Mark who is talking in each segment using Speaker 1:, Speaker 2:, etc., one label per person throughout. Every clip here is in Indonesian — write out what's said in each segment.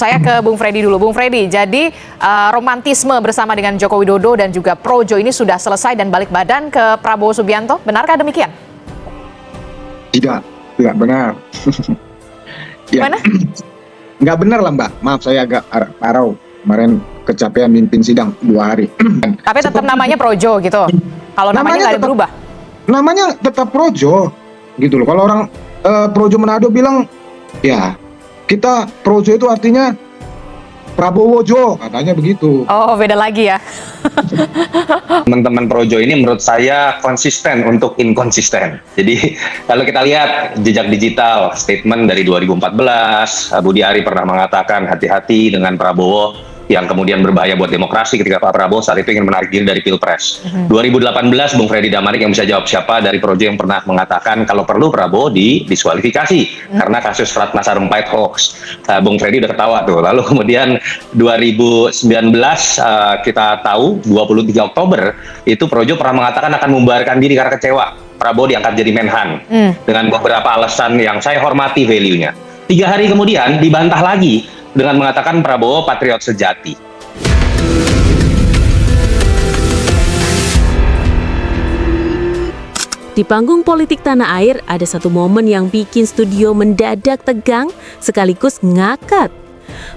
Speaker 1: Saya ke Bung Freddy dulu. Bung Freddy, jadi romantisme bersama dengan Joko Widodo dan juga Projo ini sudah selesai dan balik badan ke Prabowo Subianto. Benarkah demikian?
Speaker 2: Tidak benar.
Speaker 1: Gimana?
Speaker 2: Nggak benar lah Mbak. Maaf saya agak parau. Kemarin kecapean mimpin sidang 2 hari.
Speaker 1: Tapi tetap namanya Projo gitu. Kalau namanya nggak ada berubah.
Speaker 2: Namanya tetap Projo gitu loh. Kalau orang Projo Manado bilang ya kita Projo itu artinya Prabowo Jo, katanya begitu.
Speaker 1: Oh, beda lagi ya.
Speaker 3: Teman-teman Projo ini menurut saya konsisten untuk inkonsisten. Jadi kalau kita lihat jejak digital statement dari 2014, Budi Ari pernah mengatakan hati-hati dengan Prabowo yang kemudian berbahaya buat demokrasi ketika Pak Prabowo saat itu ingin menarik diri dari Pilpres. 2018 Bung Freddy Damanik yang bisa jawab siapa dari Projo yang pernah mengatakan kalau perlu Prabowo didiskualifikasi karena kasus Ratna Sarumpait hoax. Bung Freddy udah ketawa tuh. Lalu kemudian 2019 kita tahu 23 Oktober itu Projo pernah mengatakan akan membubarkan diri karena kecewa Prabowo diangkat jadi Menhan dengan beberapa alasan yang saya hormati value-nya. 3 hari kemudian dibantah lagi dengan mengatakan Prabowo patriot sejati.
Speaker 4: Di panggung politik tanah air, ada satu momen yang bikin studio mendadak tegang sekaligus ngakak.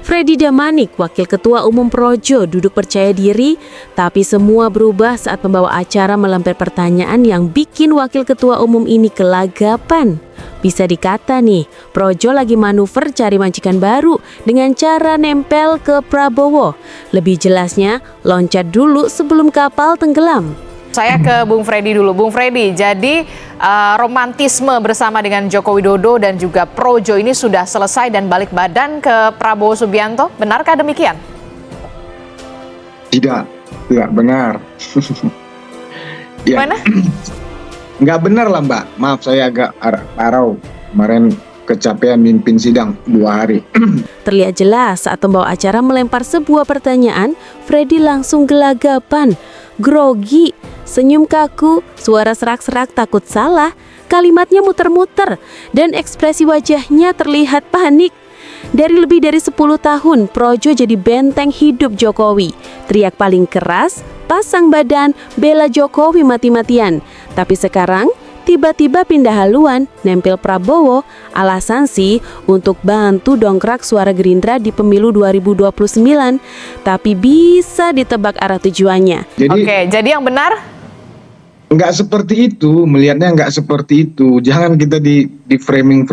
Speaker 4: Freddy Damanik, Wakil Ketua Umum Projo, duduk percaya diri, tapi semua berubah saat pembawa acara melempar pertanyaan yang bikin Wakil Ketua Umum ini kelagapan. Bisa dikata nih, Projo lagi manuver cari majikan baru dengan cara nempel ke Prabowo. Lebih jelasnya, loncat dulu sebelum kapal tenggelam.
Speaker 1: Saya ke Bung Freddy dulu. Bung Freddy, jadi romantisme bersama dengan Joko Widodo dan juga Projo ini sudah selesai dan balik badan ke Prabowo Subianto. Benarkah demikian?
Speaker 2: Tidak benar.
Speaker 1: Gimana?
Speaker 2: Nggak benar lah Mbak. Maaf saya agak parau. Kemarin kecapean mimpin sidang 2 hari.
Speaker 4: Terlihat jelas saat pembawa acara melempar sebuah pertanyaan, Freddy langsung gelagapan, grogi, senyum kaku, suara serak-serak takut salah, kalimatnya muter-muter, dan ekspresi wajahnya terlihat panik. Dari lebih dari 10 tahun, Projo jadi benteng hidup Jokowi. Teriak paling keras, pasang badan, bela Jokowi mati-matian. Tapi sekarang, tiba-tiba pindah haluan, nempel Prabowo, alasan sih untuk bantu dongkrak suara Gerindra di pemilu 2029. Tapi bisa ditebak arah tujuannya.
Speaker 1: Oke, jadi yang benar?
Speaker 2: Nggak seperti itu, melihatnya nggak seperti itu. Jangan kita di framing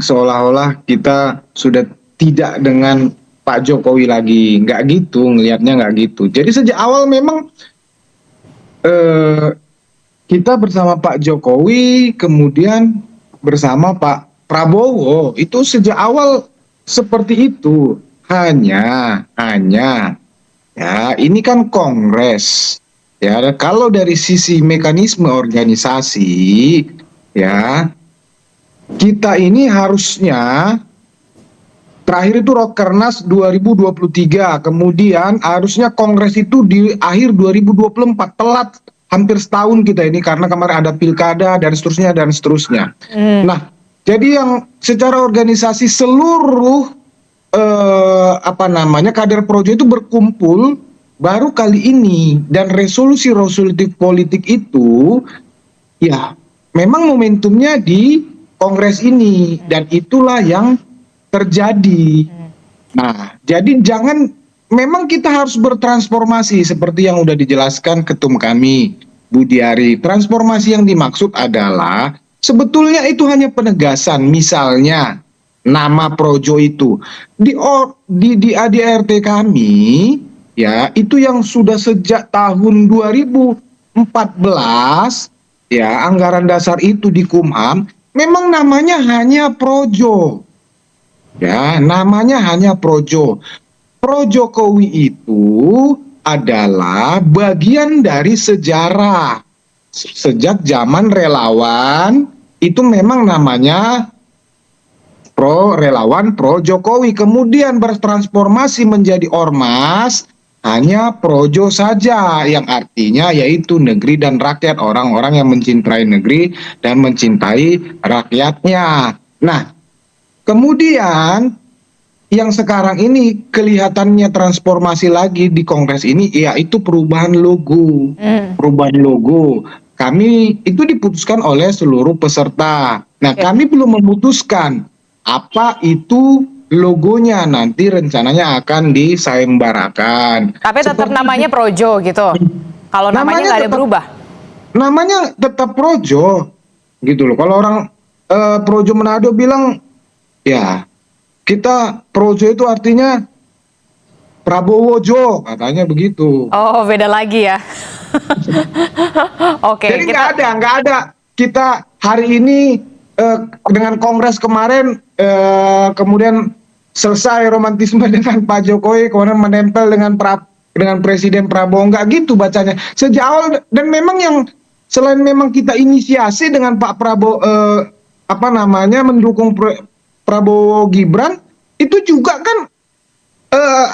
Speaker 2: seolah-olah kita sudah tidak dengan Pak Jokowi lagi. Nggak gitu, ngelihatnya nggak gitu. Jadi sejak awal memang kita bersama Pak Jokowi, kemudian bersama Pak Prabowo, itu sejak awal seperti itu. Hanya, ya ini kan kongres. Ya, kalau dari sisi mekanisme organisasi, ya kita ini harusnya terakhir itu Rakernas 2023, kemudian harusnya kongres itu di akhir 2024, telat hampir setahun kita ini karena kemarin ada pilkada dan seterusnya. Nah, jadi yang secara organisasi seluruh kader Projo itu berkumpul baru kali ini, dan resolusi politik itu ya memang momentumnya di kongres ini dan itulah yang terjadi. Nah, jadi memang kita harus bertransformasi seperti yang udah dijelaskan ketum kami Budi Ari. Transformasi yang dimaksud adalah sebetulnya itu hanya penegasan, misalnya nama Projo itu di ADRT kami. Ya, itu yang sudah sejak tahun 2014, ya, anggaran dasar itu di Kumham, memang namanya hanya Projo. Ya, namanya hanya Projo. Pro Jokowi itu adalah bagian dari sejarah. Sejak zaman relawan, itu memang namanya relawan pro Jokowi. Kemudian bertransformasi menjadi ormas, hanya Projo saja, yang artinya yaitu negeri dan rakyat, orang-orang yang mencintai negeri dan mencintai rakyatnya. Nah, kemudian yang sekarang ini kelihatannya transformasi lagi di Kongres ini, yaitu perubahan logo. Perubahan logo. Kami itu diputuskan oleh seluruh peserta. Nah,
Speaker 1: Oke.
Speaker 2: kami belum memutuskan apa itu logonya. Nanti rencananya akan disayembarakan.
Speaker 1: Tapi tetap
Speaker 2: Seperti
Speaker 1: namanya Projo gitu. Kalau namanya nggak ada
Speaker 2: tetap-
Speaker 1: berubah.
Speaker 2: namanya tetap Projo, gitu loh. Kalau orang Projo Manado bilang, ya kita Projo itu artinya Prabowo Jo, katanya begitu.
Speaker 1: Oh, beda lagi ya. Oke,
Speaker 2: Jadi
Speaker 1: kita
Speaker 2: nggak ada. Kita hari ini dengan Kongres kemarin, kemudian selesai romantisme dengan Pak Jokowi, kemudian menempel dengan Presiden Prabowo, nggak gitu bacanya. Sejak awal, dan memang yang selain memang kita inisiasi dengan Pak Prabowo, mendukung Prabowo Gibran, itu juga kan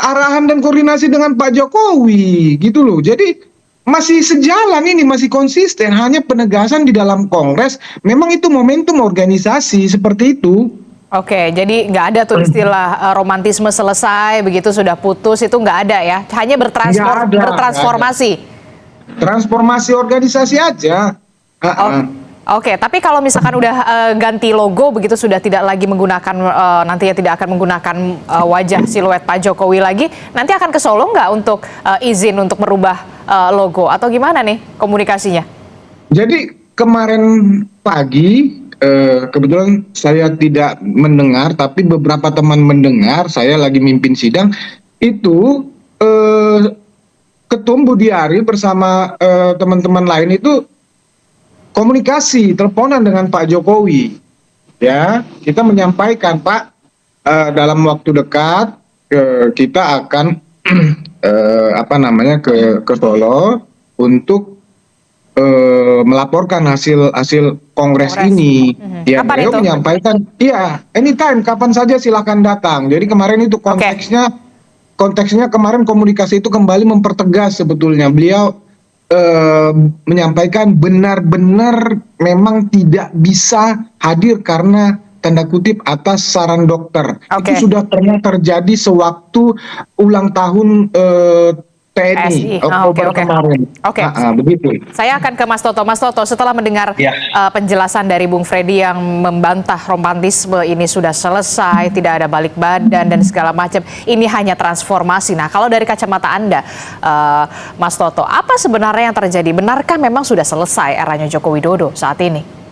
Speaker 2: arahan dan koordinasi dengan Pak Jokowi, gitu loh. Jadi masih sejalan ini, masih konsisten. Hanya penegasan di dalam Kongres, memang itu momentum organisasi seperti itu.
Speaker 1: Oke, jadi nggak ada tuh istilah romantisme selesai, begitu sudah putus, itu nggak ada ya. Hanya
Speaker 2: Nggak ada,
Speaker 1: bertransformasi.
Speaker 2: Transformasi organisasi aja.
Speaker 1: Oke, tapi kalau misalkan udah ganti logo begitu, sudah tidak lagi menggunakan, nantinya tidak akan menggunakan wajah siluet Pak Jokowi lagi, nanti akan ke Solo nggak untuk izin untuk merubah logo atau gimana nih komunikasinya?
Speaker 2: Jadi kemarin pagi, kebetulan saya tidak mendengar, tapi beberapa teman mendengar. Saya lagi mimpin sidang itu, Ketum Budiari bersama teman-teman lain itu komunikasi teleponan dengan Pak Jokowi. Ya, kita menyampaikan, Pak, dalam waktu dekat kita akan ke Solo untuk melaporkan hasil Kongres ini. Ya,
Speaker 1: Kapan
Speaker 2: beliau
Speaker 1: itu?
Speaker 2: menyampaikan, iya, anytime, kapan saja silakan datang. Jadi kemarin itu konteksnya kemarin komunikasi itu kembali mempertegas sebetulnya. Beliau menyampaikan benar-benar memang tidak bisa hadir karena tanda kutip atas saran dokter.
Speaker 1: Oke.
Speaker 2: Itu sudah pernah terjadi sewaktu ulang tahun TNI
Speaker 1: PSI.
Speaker 2: Oktober
Speaker 1: Oke.
Speaker 2: kemarin.
Speaker 1: Oke.
Speaker 2: Begitu.
Speaker 1: Saya akan ke Mas Toto. Mas Toto, setelah mendengar
Speaker 3: Ya.
Speaker 1: penjelasan dari Bung Freddy yang membantah romantisme ini sudah selesai, tidak ada balik badan dan segala macam, ini hanya transformasi. Nah, kalau dari kacamata Anda, Mas Toto, apa sebenarnya yang terjadi? Benarkah memang sudah selesai eranya Joko Widodo saat ini?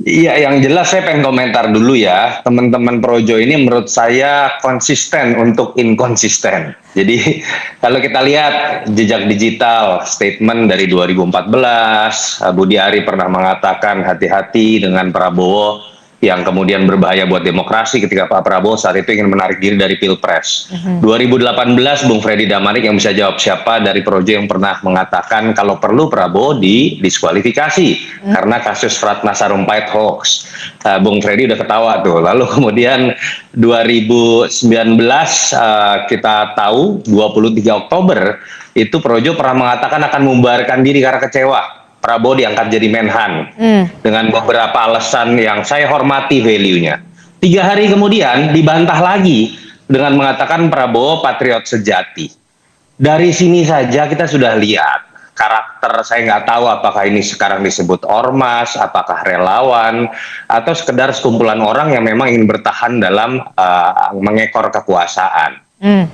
Speaker 3: Iya, yang jelas saya pengen komentar dulu ya. Teman-teman Projo ini menurut saya konsisten untuk inkonsisten. Jadi kalau kita lihat jejak digital, statement dari 2014, Budi Ari pernah mengatakan hati-hati dengan Prabowo yang kemudian berbahaya buat demokrasi ketika Pak Prabowo saat itu ingin menarik diri dari Pilpres. 2018 Bung Freddy Damanik yang bisa jawab siapa dari Projo yang pernah mengatakan kalau perlu Prabowo didiskualifikasi karena kasus Ratna Sarumpait hoax. Bung Freddy udah ketawa tuh. Lalu kemudian 2019 kita tahu 23 Oktober itu Projo pernah mengatakan akan membubarkan diri karena kecewa Prabowo diangkat jadi Menhan dengan beberapa alasan yang saya hormati value-nya. 3 hari kemudian dibantah lagi dengan mengatakan Prabowo patriot sejati. Dari sini saja kita sudah lihat karakter, saya nggak tahu apakah ini sekarang disebut ormas, apakah relawan, atau sekedar sekumpulan orang yang memang ingin bertahan dalam mengekor kekuasaan.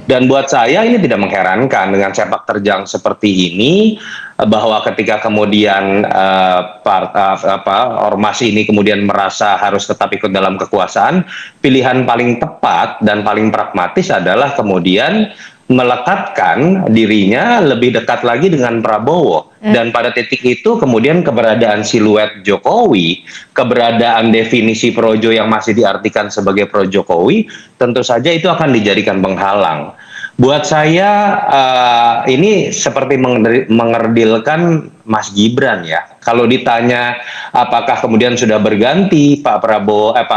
Speaker 3: Dan buat saya ini tidak mengherankan dengan sepak terjang seperti ini, bahwa ketika kemudian ormas ini kemudian merasa harus tetap ikut dalam kekuasaan, pilihan paling tepat dan paling pragmatis adalah kemudian melekatkan dirinya lebih dekat lagi dengan Prabowo. Dan pada titik itu kemudian keberadaan siluet Jokowi, keberadaan definisi Projo yang masih diartikan sebagai pro Jokowi, tentu saja itu akan dijadikan penghalang. Buat saya ini seperti mengerdilkan Mas Gibran ya. Kalau ditanya apakah kemudian sudah berganti Pak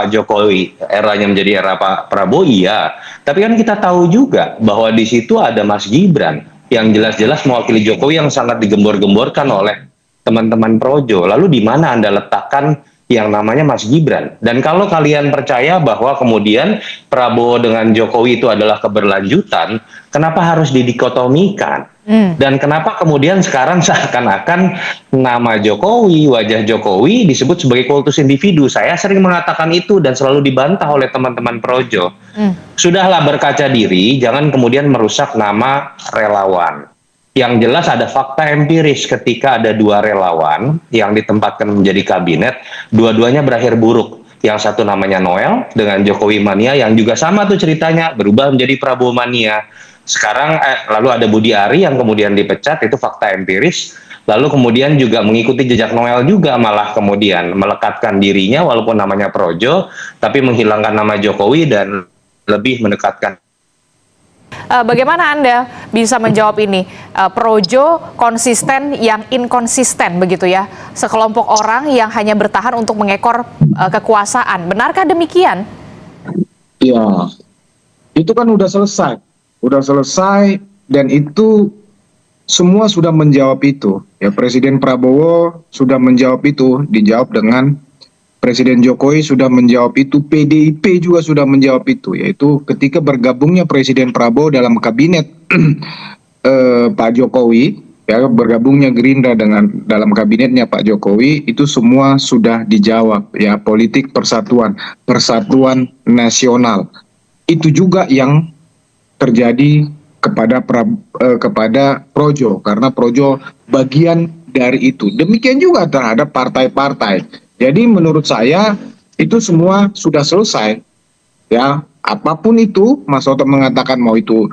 Speaker 3: Jokowi eranya menjadi era Pak Prabowo, iya. Tapi kan kita tahu juga bahwa di situ ada Mas Gibran yang jelas-jelas mewakili Jokowi yang sangat digembor-gemborkan oleh teman-teman Projo. Lalu di mana Anda letakkan yang namanya Mas Gibran. Dan kalau kalian percaya bahwa kemudian Prabowo dengan Jokowi itu adalah keberlanjutan, kenapa harus didikotomikan? Dan kenapa kemudian sekarang seakan-akan nama Jokowi, wajah Jokowi disebut sebagai kultus individu? Saya sering mengatakan itu dan selalu dibantah oleh teman-teman Projo. Sudahlah berkaca diri, jangan kemudian merusak nama relawan. Yang jelas ada fakta empiris ketika ada dua relawan yang ditempatkan menjadi kabinet, dua-duanya berakhir buruk. Yang satu namanya Noel dengan Jokowi Mania yang juga sama tuh ceritanya, berubah menjadi Prabowo Mania. Sekarang lalu ada Budi Ari yang kemudian dipecat, itu fakta empiris. Lalu kemudian juga mengikuti jejak Noel juga, malah kemudian melekatkan dirinya walaupun namanya Projo, tapi menghilangkan nama Jokowi dan lebih mendekatkan.
Speaker 1: Bagaimana Anda bisa menjawab ini? Projo konsisten yang inkonsisten begitu ya. Sekelompok orang yang hanya bertahan untuk mengekor kekuasaan. Benarkah demikian?
Speaker 2: Ya, itu kan udah selesai. Udah selesai dan itu semua sudah menjawab itu. Ya, Presiden Prabowo sudah menjawab itu, dijawab dengan Presiden Jokowi sudah menjawab itu, PDIP juga sudah menjawab itu, yaitu ketika bergabungnya Presiden Prabowo dalam kabinet Pak Jokowi, ya bergabungnya Gerindra dengan dalam kabinetnya Pak Jokowi, itu semua sudah dijawab, ya politik persatuan nasional. Itu juga yang terjadi kepada Projo, karena Projo bagian dari itu. Demikian juga terhadap partai-partai. Jadi menurut saya itu semua sudah selesai, ya apapun itu Mas Toto mengatakan mau itu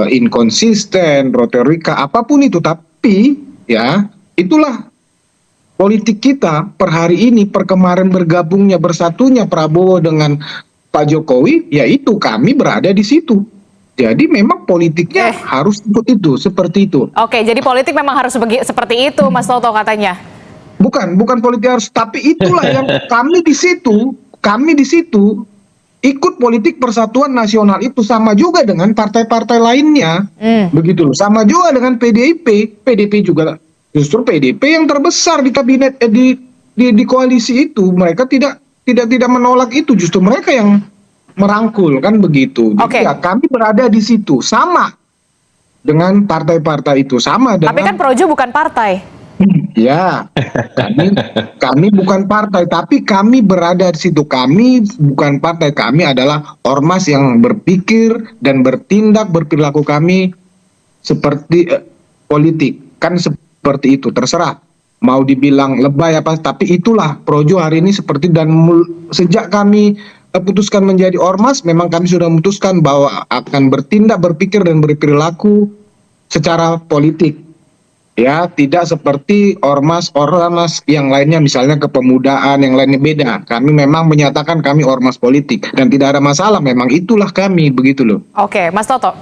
Speaker 2: inkonsisten, retorika, apapun itu, tapi ya itulah politik kita per hari ini, per kemarin bergabungnya bersatunya Prabowo dengan Pak Jokowi, yaitu kami berada di situ. Jadi memang politiknya harus seperti itu.
Speaker 1: Oke, jadi politik memang harus seperti itu, Mas Toto katanya.
Speaker 2: Bukan politik harus, tapi itulah yang kami di situ ikut politik persatuan nasional itu sama juga dengan partai-partai lainnya, begitu loh. Sama juga dengan PDIP juga justru PDIP yang terbesar di kabinet di koalisi itu, mereka tidak menolak itu, justru mereka yang merangkul kan begitu. Jadi ya kami berada di situ sama dengan partai-partai itu, sama dengan.
Speaker 1: Tapi kan Projo bukan partai.
Speaker 2: Ya, kami bukan partai, tapi kami berada di situ. Kami bukan partai, kami adalah ormas yang berpikir dan bertindak, berperilaku kami seperti politik. Kan seperti itu, terserah. Mau dibilang lebay apa, tapi itulah Projo hari ini seperti, dan sejak kami putuskan menjadi ormas, memang kami sudah memutuskan bahwa akan bertindak, berpikir, dan berperilaku secara politik. Ya, tidak seperti ormas yang lainnya, misalnya kepemudaan, yang lainnya beda. Kami memang menyatakan kami ormas politik dan tidak ada masalah, memang itulah kami, begitu loh.
Speaker 1: Oke, Mas Toto.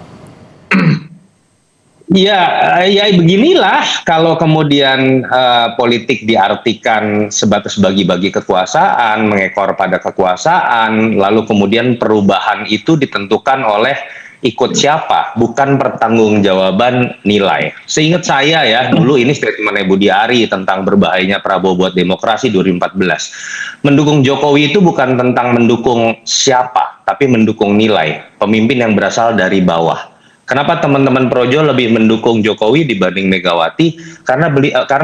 Speaker 3: Ya beginilah kalau kemudian politik diartikan sebatas bagi-bagi kekuasaan, mengekor pada kekuasaan, lalu kemudian perubahan itu ditentukan oleh ikut siapa, bukan pertanggungjawaban nilai. Seingat saya ya, dulu ini statementnya Budi Ari tentang berbahayanya Prabowo buat demokrasi 2014. Mendukung Jokowi itu bukan tentang mendukung siapa, tapi mendukung nilai, pemimpin yang berasal dari bawah. Kenapa teman-teman Projo lebih mendukung Jokowi dibanding Megawati? Karena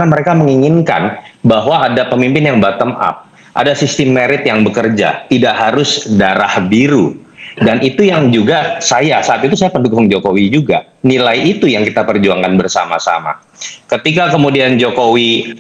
Speaker 3: mereka menginginkan bahwa ada pemimpin yang bottom up, ada sistem merit yang bekerja, tidak harus darah biru. Dan itu yang juga saat itu saya pendukung Jokowi juga. Nilai itu yang kita perjuangkan bersama-sama. Ketika kemudian Jokowi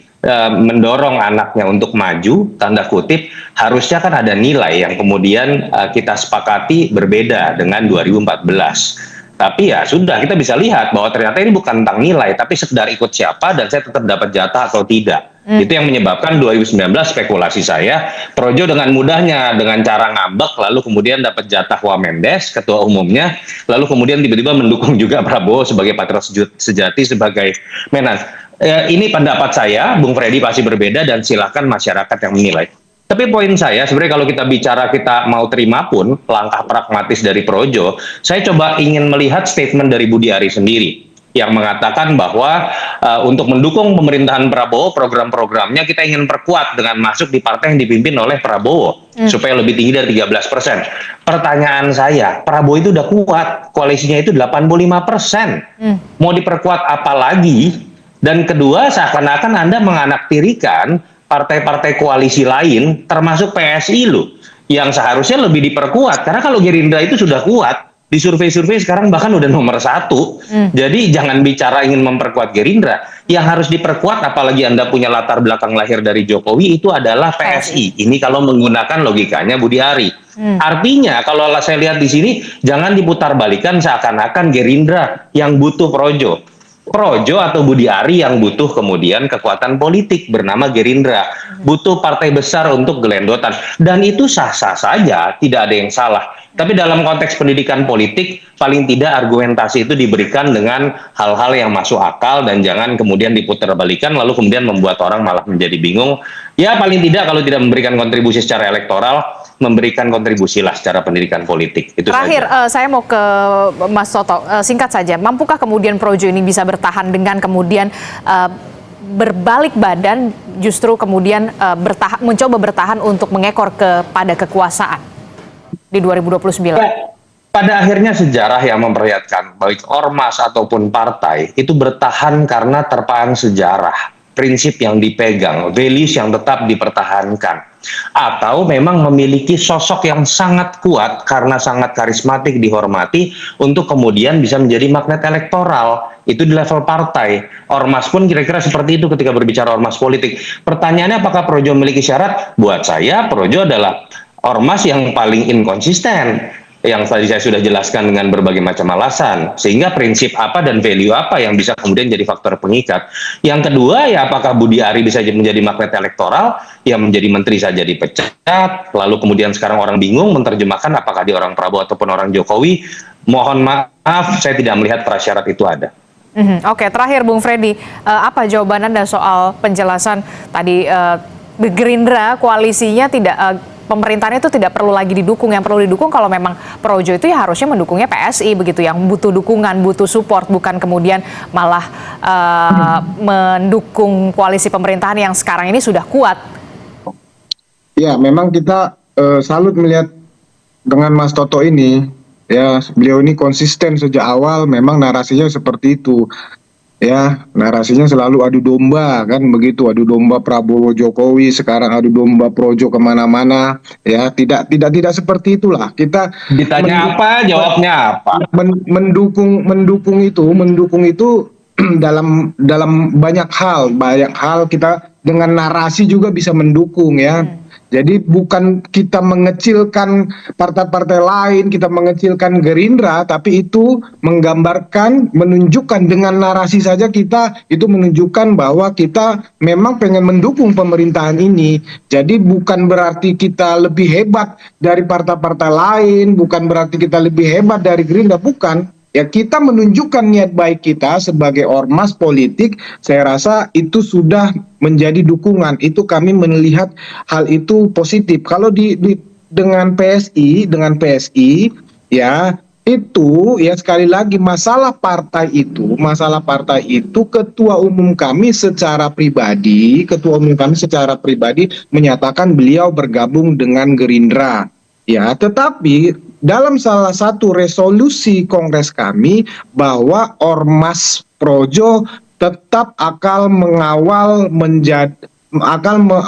Speaker 3: mendorong anaknya untuk maju, tanda kutip, harusnya kan ada nilai yang kemudian kita sepakati berbeda dengan 2014. Tapi ya sudah, kita bisa lihat bahwa ternyata ini bukan tentang nilai, tapi sekedar ikut siapa dan saya tetap dapat jatah atau tidak. Itu yang menyebabkan 2019 spekulasi saya, Projo dengan mudahnya, dengan cara ngambek, lalu kemudian dapat jatah Wamendes, ketua umumnya, lalu kemudian tiba-tiba mendukung juga Prabowo sebagai patriot sejati, sebagai Menas. Ini pendapat saya, Bung Freddy pasti berbeda dan silakan masyarakat yang menilai. Tapi poin saya, sebenarnya kalau kita bicara kita mau terima pun langkah pragmatis dari Projo, saya coba ingin melihat statement dari Budi Ari sendiri. yang mengatakan bahwa untuk mendukung pemerintahan Prabowo, program-programnya kita ingin perkuat dengan masuk di partai yang dipimpin oleh Prabowo supaya lebih tinggi dari 13%. Pertanyaan saya, Prabowo itu udah kuat, koalisinya itu 85%. Mau diperkuat apa lagi? Dan kedua, seakan-akan Anda menganaktirikan partai-partai koalisi lain, termasuk PSI loh, yang seharusnya lebih diperkuat. Karena kalau Gerindra itu sudah kuat, di survei-survei sekarang bahkan udah nomor 1. Jadi jangan bicara ingin memperkuat Gerindra. Yang harus diperkuat, apalagi Anda punya latar belakang lahir dari Jokowi, itu adalah PSI. Ini kalau menggunakan logikanya Budi Ari. Artinya kalau saya lihat di sini, jangan diputar balikan seakan-akan Gerindra yang butuh Projo atau Budi Ari yang butuh kemudian kekuatan politik bernama Gerindra, butuh partai besar untuk gelendotan, dan itu sah-sah saja, tidak ada yang salah. Tapi dalam konteks pendidikan politik, paling tidak argumentasi itu diberikan dengan hal-hal yang masuk akal dan jangan kemudian diputar balikan lalu kemudian membuat orang malah menjadi bingung. Ya paling tidak kalau tidak memberikan kontribusi secara elektoral, memberikan kontribusi lah secara pendidikan politik. Itu
Speaker 1: Terakhir,
Speaker 3: saja.
Speaker 1: saya mau ke Mas Toto, singkat saja, mampukah kemudian Projo ini bisa bertahan dengan kemudian berbalik badan, justru kemudian mencoba bertahan untuk mengekor kepada kekuasaan di 2029?
Speaker 3: Pada akhirnya sejarah yang memperlihatkan baik ormas ataupun partai itu bertahan karena terpaan sejarah, prinsip yang dipegang, values yang tetap dipertahankan, atau memang memiliki sosok yang sangat kuat karena sangat karismatik, dihormati untuk kemudian bisa menjadi magnet elektoral. Itu di level partai. Ormas pun kira-kira seperti itu ketika berbicara ormas politik. Pertanyaannya apakah Projo memiliki syarat? Buat saya Projo adalah ormas yang paling inkonsisten, yang tadi saya sudah jelaskan dengan berbagai macam alasan, sehingga prinsip apa dan value apa yang bisa kemudian jadi faktor pengikat. Yang kedua, ya apakah Budi Ari bisa menjadi magnet elektoral, yang menjadi menteri saja dipecat, lalu kemudian sekarang orang bingung menerjemahkan apakah dia orang Prabowo ataupun orang Jokowi. Mohon maaf, saya tidak melihat prasyarat itu ada.
Speaker 1: Oke, terakhir Bung Freddy, apa jawaban Anda soal penjelasan tadi Gerindra koalisinya tidak pemerintahnya itu tidak perlu lagi didukung, yang perlu didukung kalau memang Projo itu ya harusnya mendukungnya PSI begitu, yang butuh dukungan, butuh support, bukan kemudian malah mendukung koalisi pemerintahan yang sekarang ini sudah kuat.
Speaker 2: Ya, memang kita salut melihat dengan Mas Toto ini, ya beliau ini konsisten sejak awal, memang narasinya seperti itu. Ya, narasinya selalu adu domba kan begitu, adu domba Prabowo Jokowi, sekarang adu domba Projo kemana-mana. Ya, tidak seperti itulah. Kita
Speaker 3: Ditanya apa, jawabnya apa.
Speaker 2: mendukung itu dalam banyak hal kita dengan narasi juga bisa mendukung ya. Jadi bukan kita mengecilkan partai-partai lain, kita mengecilkan Gerindra, tapi itu menggambarkan, menunjukkan dengan narasi saja kita itu menunjukkan bahwa kita memang pengen mendukung pemerintahan ini. Jadi bukan berarti kita lebih hebat dari partai-partai lain, bukan berarti kita lebih hebat dari Gerindra, bukan. Ya, kita menunjukkan niat baik kita sebagai ormas politik. Saya rasa itu sudah menjadi dukungan. Itu kami melihat hal itu positif. Kalau dengan PSI ya itu ya sekali lagi masalah partai itu ketua umum kami secara pribadi menyatakan beliau bergabung dengan Gerindra. Ya, tetapi dalam salah satu resolusi kongres kami bahwa Ormas Projo tetap akan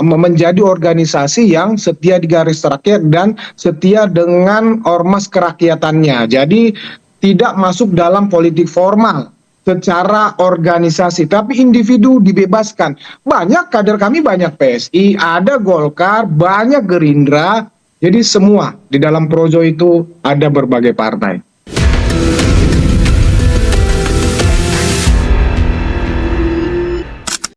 Speaker 2: menjadi organisasi yang setia di garis rakyat dan setia dengan ormas kerakyatannya. Jadi tidak masuk dalam politik formal secara organisasi, tapi individu dibebaskan. Banyak kader kami, banyak PSI, ada Golkar, banyak Gerindra. Jadi semua di dalam Projo itu ada berbagai partai.